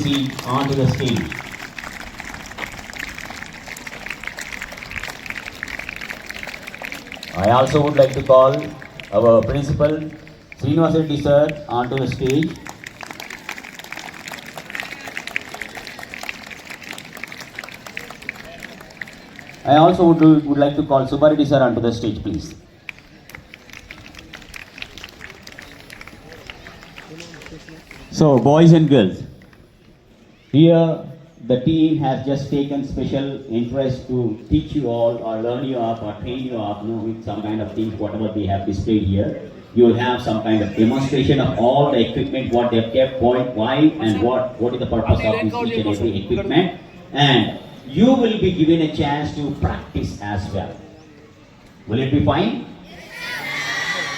proceed onto the stage. I also would like to call our principal, Srinivas Reddy sir, onto the stage. I also would like to call Subbareddy sir onto the stage, please. So, boys and girls, here the team has just taken special interest to teach you all or learn you up or train you up, with some kind of things, whatever they have displayed here. You will have some kind of demonstration of all the equipment, what they have kept, why, and what is the purpose of this each and every equipment. And you will be given a chance to practice as well. Will it be fine?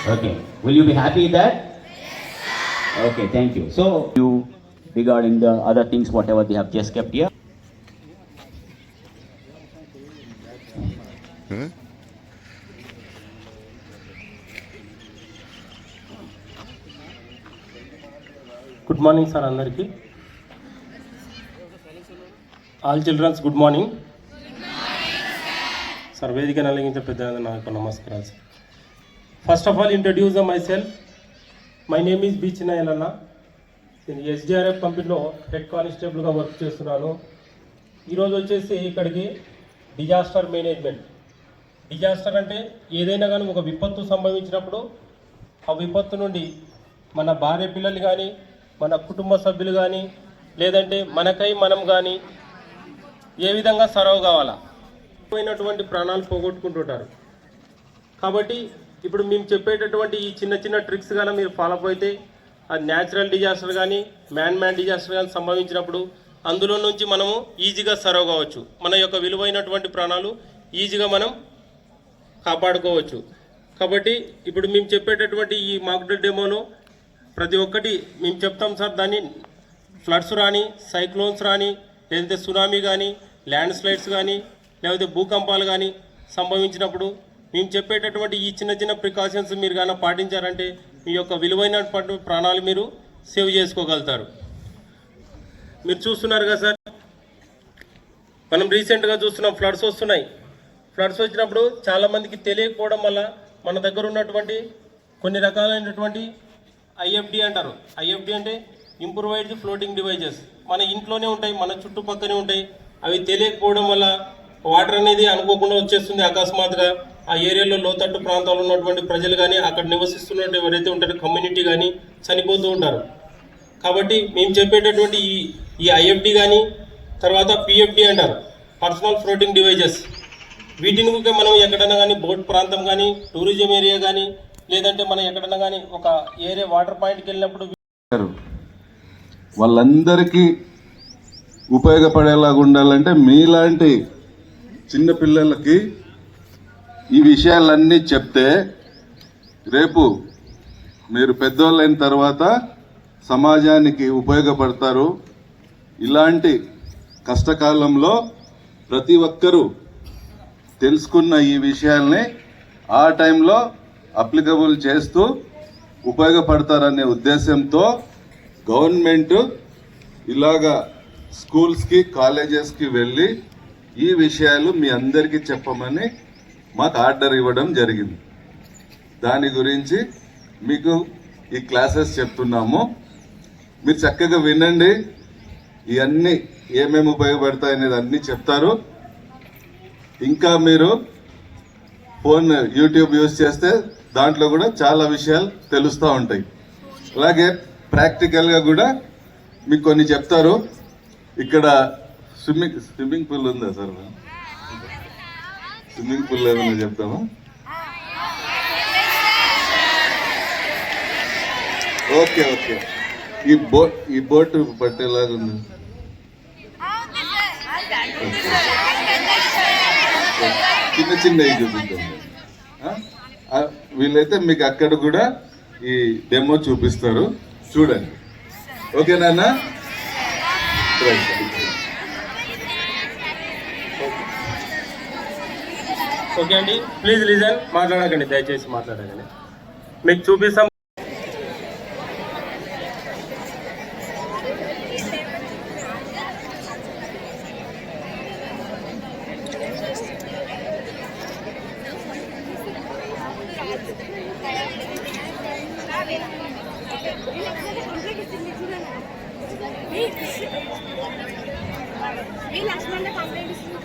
Okay. Will you be happy with that? Okay, thank you. So, you regarding the other things, whatever they have just kept here. Good morning, sir. Andariki. All children's good morning. Sir, Vedika Nalingincha Peddana Naku Namaskaram, sir. First of all, introduce myself. My name is B. Chinna Yellanna. నేను SDRF కంపెనీలో head కానిస్టేబుల్గా work చేస్తున్నాను. ఈరోజు వచ్చేసి ఇక్కడికి disaster management. Disaster అంటే ఏదైనా కానీ ఒక విపత్తు సంభవించినప్పుడు ఆ విపత్తు నుండి మన భార్య పిల్లలు కానీ, మన కుటుంబ సభ్యులు కానీ, లేదంటే మనకై మనం కానీ ఏ విధంగా సర్వ్ కావాలా, పోయినటువంటి ప్రాణాలు పోగొట్టుకుంటుంటారు. కాబట్టి ఇప్పుడు మేము చెప్పేటటువంటి ఈ చిన్న చిన్న ట్రిక్స్ కానీ మీరు ఫాలో అయితే అది న్యాచురల్ డిజాస్టర్ కానీ మ్యాన్ డిజాస్టర్ కానీ సంభవించినప్పుడు అందులో నుంచి మనము ఈజీగా సర్వ్ కావచ్చు. మన యొక్క విలువైనటువంటి ప్రాణాలు ఈజీగా మనం కాపాడుకోవచ్చు. కాబట్టి ఇప్పుడు మేము చెప్పేటటువంటి ఈ మాక్ డ్రిల్ డెమోలో ప్రతి ఒక్కటి మేము చెప్తాం సార్. దాన్ని ఫ్లడ్స్ రాని, సైక్లోన్స్ రాని, లేదంటే సునామీ కానీ, ల్యాండ్ స్లైడ్స్ కానీ, లేకపోతే భూకంపాలు కానీ సంభవించినప్పుడు మేము చెప్పేటటువంటి ఈ చిన్న చిన్న ప్రికాషన్స్ మీరు కానీ పాటించారంటే మీ యొక్క విలువైనటువంటి ప్రాణాలు మీరు సేవ్ చేసుకోగలుగుతారు. మీరు చూస్తున్నారు కదా సార్, మనం రీసెంట్గా చూస్తున్నాం ఫ్లడ్స్ వస్తున్నాయి. ఫ్లడ్స్ వచ్చినప్పుడు చాలామందికి తెలియకపోవడం వల్ల మన దగ్గర ఉన్నటువంటి కొన్ని రకాలైనటువంటి ఐఎఫ్డి అంటారు. ఐఎఫ్డి అంటే ఇంప్రూవైజ్డ్ ఫ్లోటింగ్ డివైజెస్ మన ఇంట్లోనే ఉంటాయి, మన చుట్టుపక్కనే ఉంటాయి. అవి తెలియకపోవడం వల్ల వాటర్ అనేది అనుకోకుండా వచ్చేస్తుంది అకస్మాత్తుగా. ఆ ఏరియాలో లోతట్టు ప్రాంతాల్లో ఉన్నటువంటి ప్రజలు కానీ, అక్కడ నివసిస్తున్నట్టు ఎవరైతే ఉంటారో కమ్యూనిటీ కానీ చనిపోతూ ఉంటారు. కాబట్టి మేము చెప్పేటటువంటి ఈ ఐఎఫ్డి కానీ, తర్వాత పిఎఫ్డి అంటారు, పర్సనల్ ఫ్లోటింగ్ డివైజెస్. వీటిని మనం ఎక్కడైనా కానీ బోట్ ప్రాంతం కానీ, టూరిజం ఏరియా కానీ, లేదంటే మనం ఎక్కడైనా కానీ ఒక ఏరియా వాటర్ పాయింట్కి వెళ్ళినప్పుడు వాళ్ళందరికీ ఉపయోగపడేలాగా ఉండాలంటే మీలాంటి చిన్నపిల్లలకి ఈ విషయాలన్నీ చెప్తే రేపు మీరు పెద్దోళ్ళైన తర్వాత సమాజానికి ఉపయోగపడతారు. ఇలాంటి కష్టకాలంలో ప్రతి ఒక్కరూ తెలుసుకున్న ఈ విషయాల్ని ఆ టైంలో అప్లికబుల్ చేస్తూ ఉపయోగపడతారనే ఉద్దేశంతో గవర్నమెంట్ ఇలాగా స్కూల్స్కి, కాలేజెస్కి వెళ్ళి ఈ విషయాలు మీ అందరికీ చెప్పమని మాకు ఆర్డర్ ఇవ్వడం జరిగింది. దాని గురించి మీకు ఈ క్లాసెస్ చెప్తున్నాము. మీరు చక్కగా వినండి. ఇవన్నీ ఏమేమి ఉపయోగపడతాయి అనేది అన్నీ చెప్తారు. ఇంకా మీరు ఫోన్ యూట్యూబ్ యూజ్ చేస్తే దాంట్లో కూడా చాలా విషయాలు తెలుస్తూ ఉంటాయి. అలాగే ప్రాక్టికల్గా కూడా మీకు కొన్ని చెప్తారు. ఇక్కడ స్విమ్మింగ్ పూల్ ఉందా సార్? స్విమ్మింగ్ పూల్ ఏమైనా చెప్తామా? Okay okay. ఈ బోట్ పట్టేలాగా ఉంది. చిన్న చిన్నవి చూపిద్దాం. వీళ్ళైతే మీకు అక్కడ కూడా ఈ డెమో చూపిస్తారు, చూడండి. ఓకే నాన్న? ఓకే అండి, ప్లీజ్ లిజన్. మాట్లాడకండి, దయచేసి మాట్లాడకండి. మీకు చూపిస్తాం. ఈ లక్ష్మణ కంప్లైంట్ ఇస్తున్నారు.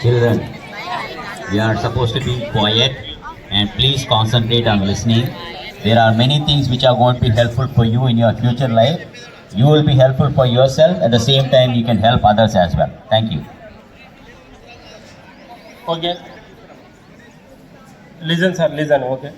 Children, we are supposed to be quiet and please concentrate on listening. There are many things which are going to be helpful for you in your future life. You will be helpful for yourself, at the same time you can help others as well. Thank you. Okay. Listen sir, listen, okay.